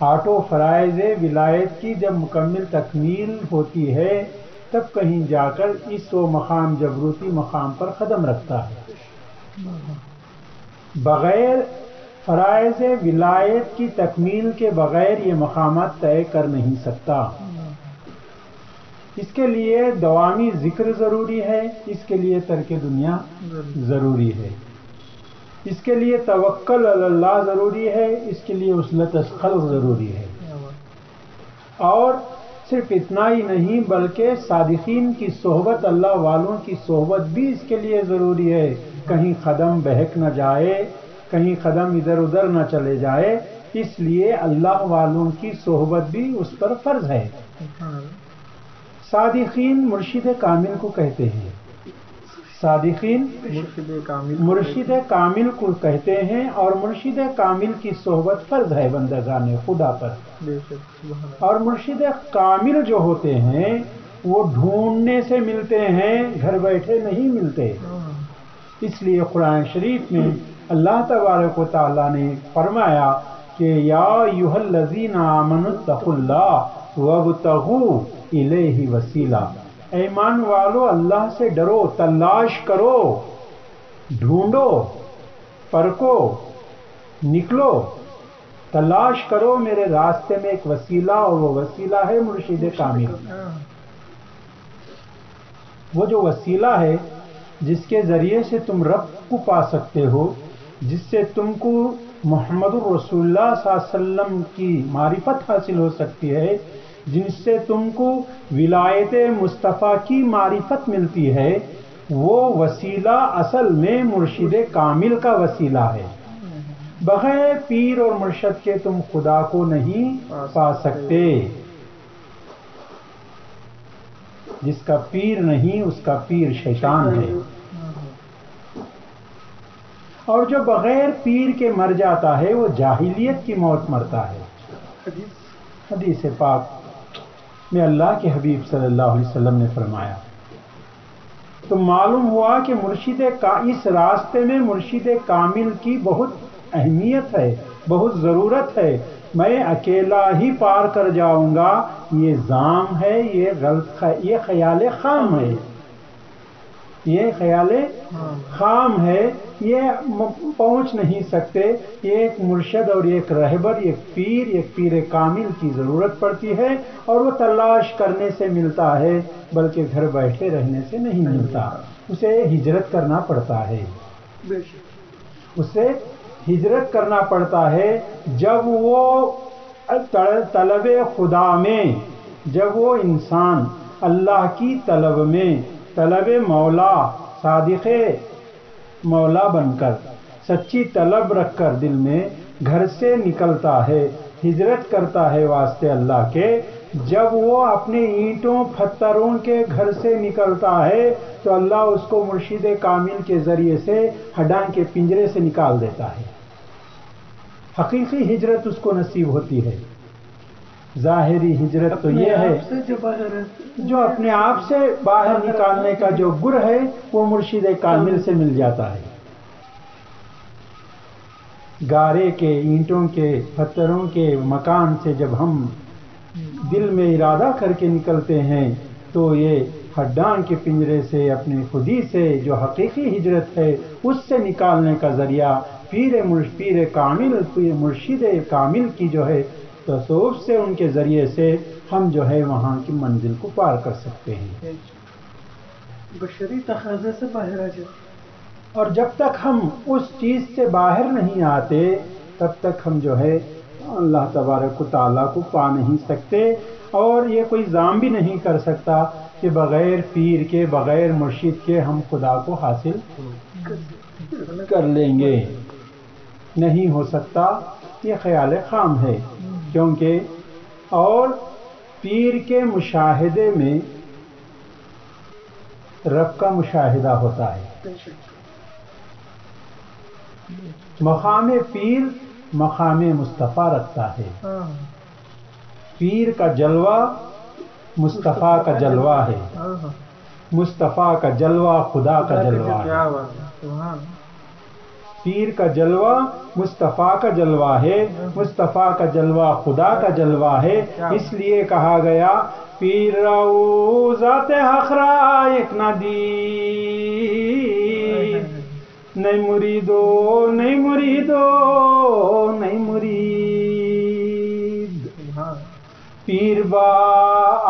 آٹھوں فرائض ولایت کی جب مکمل تکمیل ہوتی ہے تب کہیں جا کر اس و مقام جبروتی مقام پر قدم رکھتا ہے. بغیر فرائض ولایت کی تکمیل کے بغیر یہ مقامات طے کر نہیں سکتا. اس کے لیے دوامی ذکر ضروری ہے، اس کے لیے ترک دنیا ضروری ہے، اس کے لیے توکل علی اللہ ضروری ہے، اس کے لیے وصلت خلق ضروری ہے. اور صرف اتنا ہی نہیں بلکہ صادقین کی صحبت، اللہ والوں کی صحبت بھی اس کے لیے ضروری ہے. کہیں قدم بہک نہ جائے، کہیں قدم ادھر ادھر نہ چلے جائے، اس لیے اللہ والوں کی صحبت بھی اس پر فرض ہے. صادقین مرشد کامل کو کہتے ہیں، صادقین مرشد کامل کو کہتے ہیں، اور مرشد کامل کی صحبت فرض ہے بندگان خدا پر. اور مرشد کامل جو ہوتے ہیں وہ ڈھونڈنے سے ملتے ہیں، گھر بیٹھے نہیں ملتے. اس لیے قرآن شریف میں اللہ تبارک و تعالیٰ نے فرمایا کہ یا ایھا الذین آمنوا اتقوا اللہ وابتغوا الیہ وسیلہ. ایمان والو اللہ سے ڈرو، تلاش کرو، ڈھونڈو، پرکھو، نکلو، تلاش کرو میرے راستے میں ایک وسیلہ، اور وہ وسیلہ ہے مرشد کامل. وہ جو وسیلہ ہے جس کے ذریعے سے تم رب کو پا سکتے ہو، جس سے تم کو محمد الرسول اللہ صلی اللہ علیہ وسلم کی معرفت حاصل ہو سکتی ہے، جن سے تم کو ولایت مصطفیٰ کی معرفت ملتی ہے، وہ وسیلہ اصل میں مرشد کامل کا وسیلہ ہے. بغیر پیر اور مرشد کے تم خدا کو نہیں پا سکتے. جس کا پیر نہیں اس کا پیر شیطان ہے. اور جو بغیر پیر کے مر جاتا ہے وہ جاہلیت کی موت مرتا ہے. حدیث پاک میں اللہ کے حبیب صلی اللہ علیہ وسلم نے فرمایا. تو معلوم ہوا کہ اس راستے میں مرشد کامل کی بہت اہمیت ہے، بہت ضرورت ہے. میں اکیلا ہی پار کر جاؤں گا، یہ ظام ہے، یہ خیال خام ہے، یہ خیال خام ہے. یہ پہنچ نہیں سکتے. یہ ایک مرشد اور ایک رہبر، ایک پیر کامل کی ضرورت پڑتی ہے، اور وہ تلاش کرنے سے ملتا ہے، بلکہ گھر بیٹھے رہنے سے نہیں ملتا. اسے ہجرت کرنا پڑتا ہے، اسے ہجرت کرنا پڑتا ہے. جب وہ طلب خدا میں، جب وہ انسان اللہ کی طلب میں، طلب مولا، صادق مولا بن کر، سچی طلب رکھ کر دل میں گھر سے نکلتا ہے، ہجرت کرتا ہے واسطے اللہ کے، جب وہ اپنے اینٹوں پتھروں کے گھر سے نکلتا ہے تو اللہ اس کو مرشد کامل کے ذریعے سے ہڈاں کے پنجرے سے نکال دیتا ہے. حقیقی ہجرت اس کو نصیب ہوتی ہے. ظاہری ہجرت تو یہ ہے جو اپنے آپ سے باہر نکالنے کا جو گر ہے وہ مرشد کامل سے مل جاتا ہے. گارے کے، اینٹوں کے، پتھروں کے مکان سے جب ہم دل میں ارادہ کر کے نکلتے ہیں تو یہ ہڈاں کے پنجرے سے، اپنے خودی سے جو حقیقی ہجرت ہے اس سے نکالنے کا ذریعہ پیر کامل، مرشد کامل کی جو ہے تصوف سے، ان کے ذریعے سے ہم جو ہے وہاں کی منزل کو پار کر سکتے ہیں. بشری تقاضے سے باہر آ جائے. اور جب تک ہم اس چیز سے باہر نہیں آتے تب تک ہم جو ہے اللہ تبارک و تعالیٰ کو پا نہیں سکتے. اور یہ کوئی ظام بھی نہیں کر سکتا کہ بغیر پیر کے، بغیر مرشد کے ہم خدا کو حاصل کر لیں گے. نہیں ہو سکتا. یہ خیال خام ہے. کیونکہ اور پیر کے مشاہدے میں رب کا مشاہدہ ہوتا ہے. مقام پیر مقام مصطفیٰ رکھتا ہے. پیر کا جلوہ مصطفیٰ کا جلوہ ہے، مصطفیٰ کا جلوہ خدا کا جلوہ ہے. پیر کا جلوہ مصطفیٰ کا جلوہ ہے، مصطفیٰ کا جلوہ خدا کا جلوہ ہے، اس لیے کہا گیا پیر راؤ ذات حق را ایک ندی، نہیں مریدو نہیں مریدو نہیں مرید، پیر با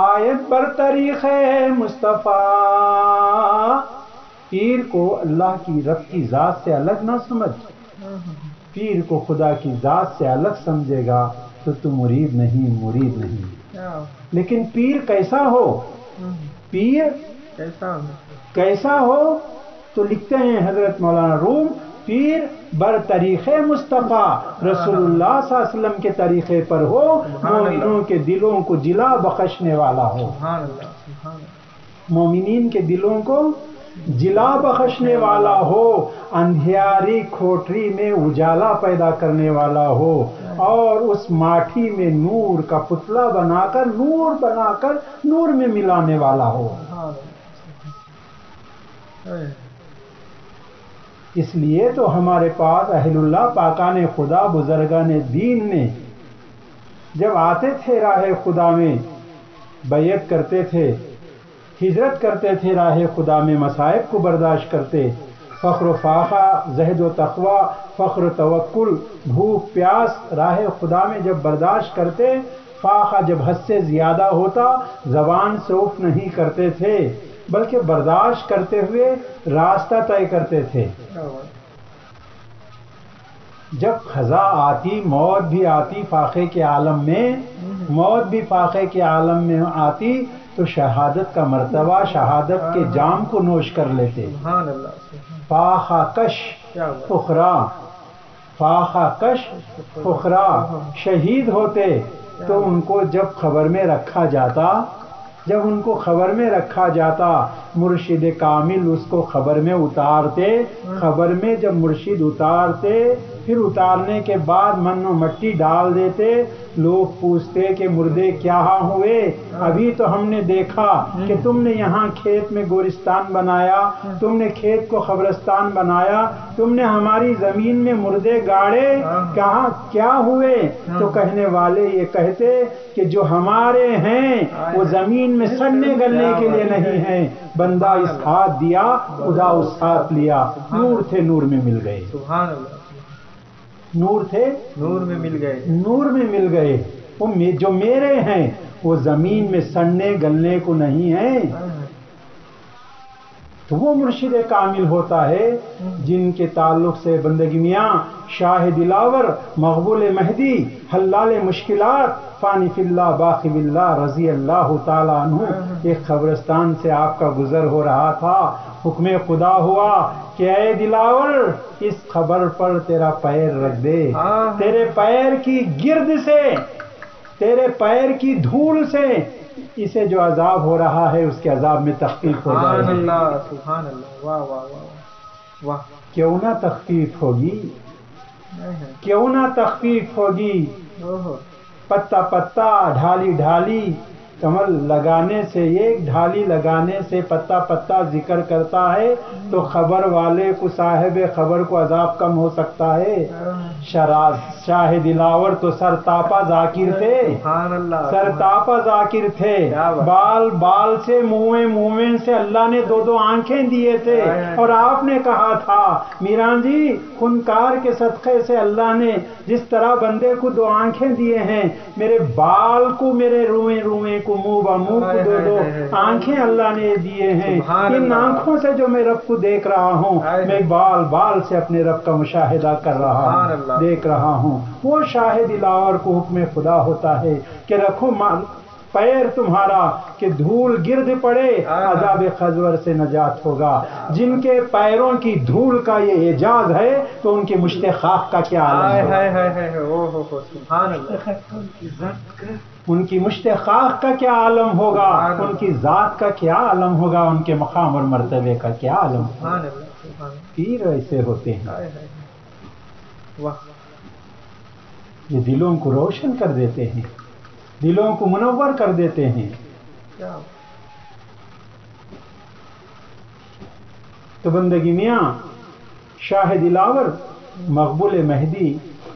آیت بر طریق مصطفیٰ، پیر کو اللہ کی رب کی ذات سے الگ نہ سمجھ، پیر کو خدا کی ذات سے الگ سمجھے گا تو تو مرید نہیں، مرید نہیں۔ لیکن پیر کیسا ہو، پیر کیسا ہو تو لکھتے ہیں حضرت مولانا روم، پیر بر طریق مصطفیٰ، رسول اللہ صلی اللہ علیہ وسلم کے طریقے پر ہو، مومنوں کے دلوں کو جلا بخشنے والا ہو، مومنین کے دلوں کو جلا بخشنے والا ہو، اندھیاری کھوٹری میں اجالا پیدا کرنے والا ہو، اور اس ماٹھی میں نور کا پتلا بنا کر نور میں ملانے والا ہو۔ اس لیے تو ہمارے پاس اہل اللہ پاکان خدا بزرگان دین نے جب آتے تھے راہ خدا میں، بیعت کرتے تھے، ہجرت کرتے تھے راہ خدا میں، مصائب کو برداشت کرتے، فخر و فاقہ، زہد و تقوی، فخر و توکل، بھوک پیاس راہ خدا میں جب برداشت کرتے، فاقہ جب حد سے زیادہ ہوتا زبان سے اف نہیں کرتے تھے، بلکہ برداشت کرتے ہوئے راستہ طے کرتے تھے۔ جب خزاں آتی، موت بھی آتی فاقے کے عالم میں، موت بھی فاقے کے عالم میں آتی تو شہادت کا مرتبہ، شہادت کے جام کو نوش کر لیتے۔ فاقہ کش اخرا، فاقہ کش اخرا، شہید ہوتے تو ان کو جب خبر میں رکھا جاتا، جب ان کو خبر میں رکھا جاتا، مرشد کامل اس کو خبر میں اتارتے، خبر میں جب مرشد اتارتے، پھر اتارنے کے بعد من و مٹی ڈال دیتے، لوگ پوچھتے کہ مردے کیا ہوئے؟ ابھی تو ہم نے دیکھا کہ تم نے یہاں کھیت میں گورستان بنایا، تم نے کھیت کو قبرستان بنایا، تم نے ہماری زمین میں مردے گاڑے، کہاں کیا ہوئے؟ تو کہنے والے یہ کہتے کہ جو ہمارے ہیں وہ زمین میں سڑنے گلنے کے لیے نہیں ہیں، بندہ اس ہاتھ دیا، خدا اس ہاتھ لیا، نور تھے نور میں مل گئے، نور تھے نور میں مل گئے، نور میں مل گئے، وہ جو میرے ہیں وہ زمین میں سڑنے گلنے کو نہیں ہیں۔ تو وہ مرشد کامل ہوتا ہے جن کے تعلق سے بندگی میاں شاہ دلاور، مقبول مہدی، حلال مشکلات، فانی فی اللہ باقی باللہ رضی اللہ تعالیٰ عنہ، ایک قبرستان سے آپ کا گزر ہو رہا تھا، حکم خدا ہوا کہ اے دلاور اس خبر پر تیرا پیر رکھ دے، تیرے پیر کی گرد سے، تیرے پیر کی دھول سے اسے جو عذاب ہو رہا ہے اس کے عذاب میں تخفیف ہو جائے۔ سبحان اللہ، سبحان اللہ، واہ واہ واہ واہ، کیوں نہ تخفیف ہوگی، کیوں نہ تخفیف ہوگی، پتا پتا ڈھالی ڈھالی کمل لگانے سے، ایک ڈھالی لگانے سے پتا پتا ذکر کرتا ہے تو خبر والے کو، صاحب خبر کو عذاب کم ہو سکتا ہے۔ شاہ دلاور تو سر تاپا ذاکر تھے، سر تاپا ذاکر تھے، بال بال سے، منہ سے اللہ نے دو دو آنکھیں دیے تھے، اور آپ نے کہا تھا میران جی خونکار کے صدقے سے اللہ نے جس طرح بندے کو دو آنکھیں دیے ہیں، میرے بال کو، میرے روئیں روئیں کو، منہ بمنہ کو دو دو آنکھیں اللہ نے دیے ہیں، ان آنکھوں سے جو میں رب کو دیکھ رہا ہوں، میں بال بال سے اپنے رب کا مشاہدہ کر رہا ہوں، دیکھ رہا ہوں۔ وہ شاہ دلاور کو حکم خدا ہوتا ہے کہ رکھو پیر تمہارا کہ دھول گرد پڑے، عذاب قذور سے نجات ہوگا۔ جن کے پیروں کی دھول کا یہ اعجاز ہے تو ان کی مشت خاک کا کیا عالم ہوگا، ان کی مشت خاک کا کیا عالم ہوگا، ان کی ذات کا کیا عالم ہوگا، ان کے مقام اور مرتبے کا کیا عالم ہوگا۔ پیر ایسے ہوتے ہیں، یہ دلوں کو روشن کر دیتے ہیں، دلوں کو منور کر دیتے ہیں۔ تو بندگی میاں شاہ دلاور مقبول مہدی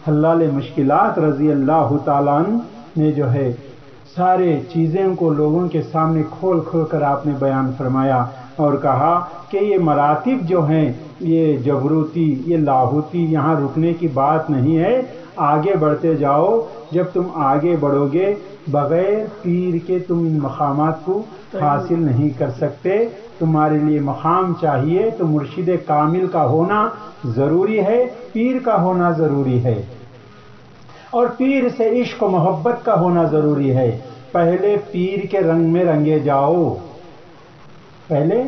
حلال مشکلات رضی اللہ تعالیٰ عنہ نے جو ہے سارے چیزیں کو لوگوں کے سامنے کھول کھول کر آپ نے بیان فرمایا اور کہا کہ یہ مراتب جو ہیں یہ جبروتی یہ لاہوتی یہاں رکنے کی بات نہیں ہے، آگے بڑھتے جاؤ. جب تم آگے بڑھو گے بغیر پیر کے تم ان مقامات کو حاصل نہیں کر سکتے. تمہارے لیے مقام چاہیے تو مرشد کامل کا ہونا ضروری ہے، پیر کا ہونا ضروری ہے، اور پیر سے عشق و محبت کا ہونا ضروری ہے. پہلے پیر کے رنگ میں رنگے جاؤ، پہلے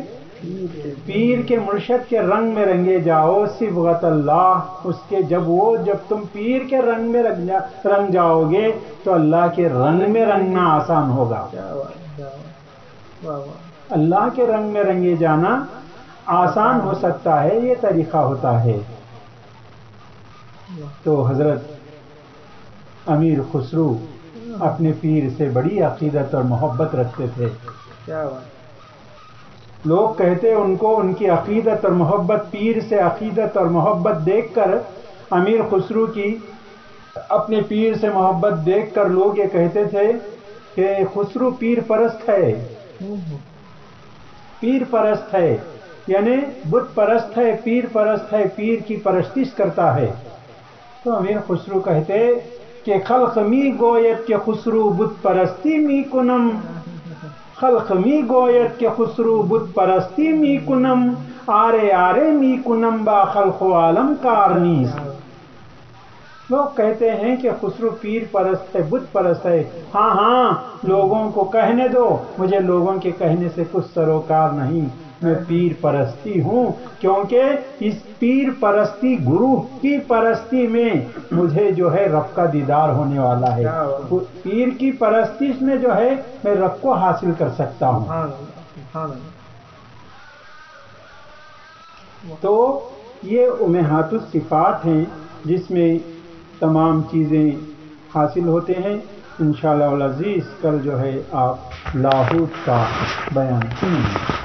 پیر کے مرشد کے رنگ میں رنگے جاؤ. صبغت اللہ اس کے جب تم پیر کے رنگ میں رنگ جاؤ گے تو اللہ کے رنگ میں رنگنا آسان ہوگا. اللہ کے رنگ میں رنگے جانا آسان ہو سکتا ہے، یہ طریقہ ہوتا ہے. تو حضرت امیر خسرو اپنے پیر سے بڑی عقیدت اور محبت رکھتے تھے. لوگ کہتے ان کو ان کی عقیدت اور محبت، پیر سے عقیدت اور محبت دیکھ کر، امیر خسرو کی اپنے پیر سے محبت دیکھ کر لوگ یہ کہتے تھے کہ خسرو پیر پرست ہے، پیر پرست ہے، یعنی بت پرست ہے، پیر پرست ہے، پیر کی پرستش کرتا ہے. تو امیر خسرو کہتے کہ خلق می گوید کہ خسرو بت پرستی می کنم، خلق می گوید کہ خسرو بت پرستی می کنم، آرے آرے می کنم با خلق و عالم کار نیست. لوگ کہتے ہیں کہ خسرو پیر پرست ہے، بت پرست ہے. ہاں ہاں لوگوں کو کہنے دو، مجھے لوگوں کے کہنے سے کچھ سروکار نہیں، میں پیر پرستی ہوں، کیونکہ اس پیر پرستی گروہ کی پرستی میں مجھے جو ہے رب کا دیدار ہونے والا ہے. پیر کی پرستش میں جو ہے میں رب کو حاصل کر سکتا ہوں. تو یہ امہات الصفات ہیں جس میں تمام چیزیں حاصل ہوتے ہیں. انشاءاللہ العزیز کل جو ہے آپ لاہوت کا بیان سنیں.